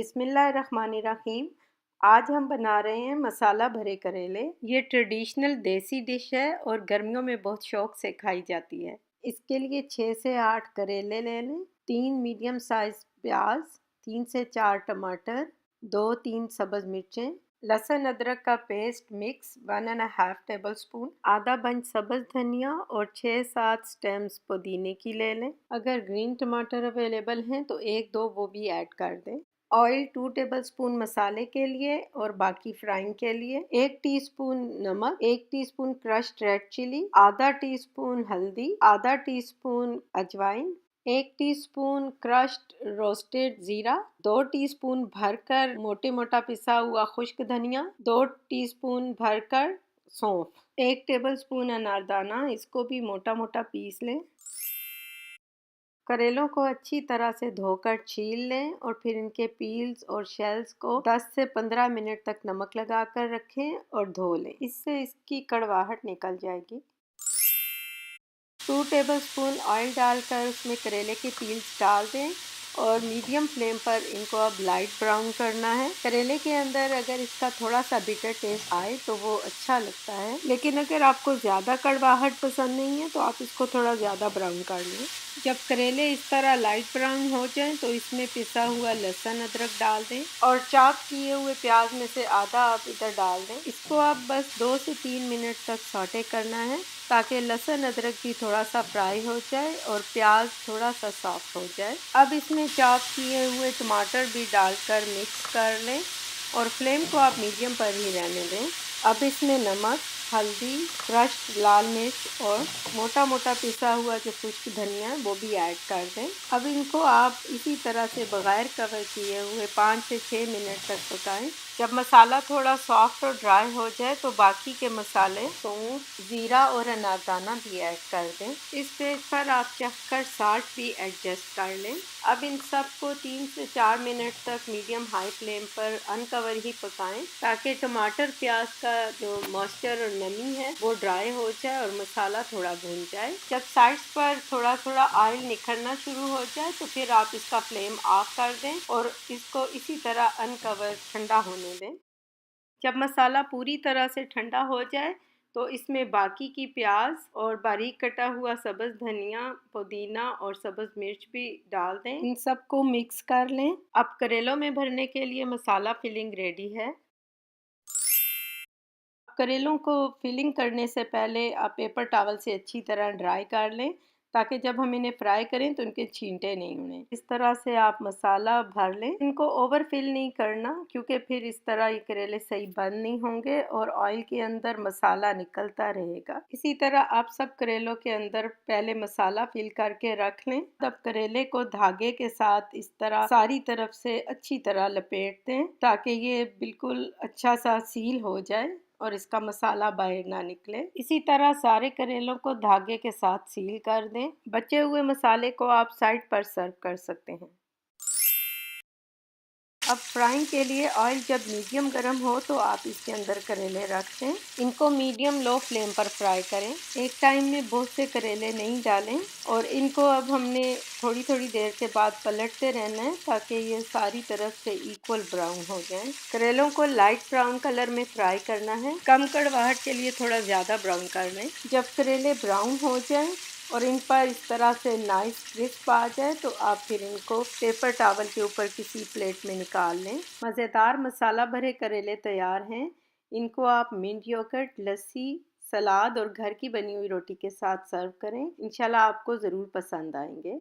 बिस्मिल्लाहिर्रहमानिर्रहीम। आज हम बना रहे हैं मसाला भरे करेले। ये ट्रेडिशनल देसी डिश है और गर्मियों में बहुत शौक से खाई जाती है। इसके लिए 6 से 8 करेले ले लें, 3 मीडियम साइज प्याज, 3 से 4 टमाटर, 2-3 सब्ज़ मिर्चें, लहसुन अदरक का पेस्ट मिक्स 1.5 टेबल स्पून, आधा बंच सब्ज़ धनिया और 6-7 स्टेम्स पुदीने की ले लें। अगर ग्रीन टमाटर अवेलेबल हैं तो 1-2 वो भी ऐड कर दें। ऑयल 2 टेबलस्पून मसाले के लिए और बाकी फ्राइंग के लिए, 1 टीस्पून नमक, 1 टीस्पून क्रश्ड रेड चिली, आधा टीस्पून हल्दी, आधा टीस्पून अजवाइन, 1 टीस्पून क्रश्ड रोस्टेड जीरा, 2 टीस्पून भरकर मोटे मोटा पिसा हुआ खुश्क धनिया, 2 टीस्पून भरकर सौंफ, 1 टेबलस्पून अनारदाना, इसको भी मोटा मोटा पीस लें। करेलों को अच्छी तरह से धोकर छील लें और फिर इनके पील्स और शेल्स को 10 से 15 मिनट तक नमक लगाकर रखें और धो लें। इससे इसकी कड़वाहट निकल जाएगी। 2 टेबलस्पून ऑयल डालकर उसमें करेले के पील्स डाल दें और मीडियम फ्लेम पर इनको अब लाइट ब्राउन करना है। करेले के अंदर अगर इसका थोड़ा सा बिटर टेस्ट आए तो वो अच्छा लगता है, लेकिन अगर आपको ज़्यादा कड़वाहट पसंद नहीं है तो आप इसको थोड़ा ज़्यादा ब्राउन कर लें। जब करेले इस तरह लाइट ब्राउन हो जाएं तो इसमें पिसा हुआ लहसुन अदरक डाल दें और चॉप किए हुए प्याज में से आधा आप इधर डाल दें। इसको आप बस 2 से 3 मिनट तक सौटे करना है ताकि लहसुन अदरक भी थोड़ा सा फ्राई हो जाए और प्याज थोड़ा सा सॉफ्ट हो जाए। अब इसमें चॉप किए हुए टमाटर भी डालकर मिक्स कर लें और फ्लेम को आप मीडियम पर ही रहने दें। अब इसमें नमक, हल्दी, क्रश्ड लाल मिर्च और मोटा मोटा पिसा हुआ जो खुश्क धनिया है वो भी ऐड कर दें। अब इनको आप इसी तरह से बगैर कवर किए हुए 5 से 6 मिनट तक पकाएं। जब मसाला थोड़ा सॉफ्ट और ड्राई हो जाए तो बाकी के मसाले सौंफ, जीरा और अनारदाना भी ऐड कर दें। इस स्टेज पर आप चखकर साल्ट भी एडजस्ट कर लें। अब इन सब को 3 से 4 मिनट तक मीडियम हाई फ्लेम पर अनकवर ही पकाएं ताकि टमाटर प्याज का जो मॉइस्चर और नमी है वो ड्राई हो जाए और मसाला थोड़ा भून जाए। जब साइड्स पर थोड़ा थोड़ा ऑयल निखरना शुरू हो जाए तो फिर आप इसका फ्लेम ऑफ कर दें और इसको इसी तरह अनकवर ठंडा होने दें। जब मसाला पूरी तरह से ठंडा हो जाए तो इसमें बाकी की प्याज और बारीक कटा हुआ सब्ज़ धनिया, पुदीना और सब्ज़ मिर्च भी डाल दें। इन सबको मिक्स कर लें। अब करेलों में भरने के लिए मसाला फिलिंग रेडी है। करेलों को फिलिंग करने से पहले आप पेपर टॉवल से अच्छी तरह ड्राई कर लें ताकि जब हम इन्हें फ्राई करें तो इनके छींटे नहीं उड़ें। इस तरह से आप मसाला भर लें। इनको ओवर फिल नहीं करना क्योंकि फिर इस तरह ये करेले सही बंद नहीं होंगे और ऑयल के अंदर मसाला निकलता रहेगा। इसी तरह आप सब करेलों के अंदर पहले मसाला फिल करके रख लें। तब करेले को धागे के साथ इस तरह सारी तरफ से अच्छी तरह लपेट दें ताकि ये बिल्कुल अच्छा सा सील हो जाए और इसका मसाला बाहर ना निकले। इसी तरह सारे करेलों को धागे के साथ सील कर दें। बचे हुए मसाले को आप साइड पर सर्व कर सकते हैं। अब फ्राइंग के लिए ऑयल जब मीडियम गर्म हो तो आप इसके अंदर करेले रख दें। इनको मीडियम लो फ्लेम पर फ्राई करें। एक टाइम में बहुत से करेले नहीं डालें और इनको अब हमने थोड़ी थोड़ी देर के बाद पलटते रहना है ताकि ये सारी तरफ से इक्वल ब्राउन हो जाएं। करेलों को लाइट ब्राउन कलर में फ्राई करना है। कम कड़वाहट के लिए थोड़ा ज़्यादा ब्राउन कर लें। जब करेले ब्राउन हो जाएं और इन पर इस तरह से नाइस क्रिस्प आ जाए तो आप फिर इनको पेपर टॉवल के ऊपर किसी प्लेट में निकाल लें। मज़ेदार मसाला भरे करेले तैयार हैं। इनको आप मिंट योगर्ट, लस्सी, सलाद और घर की बनी हुई रोटी के साथ सर्व करें। इंशाल्लाह आपको ज़रूर पसंद आएंगे।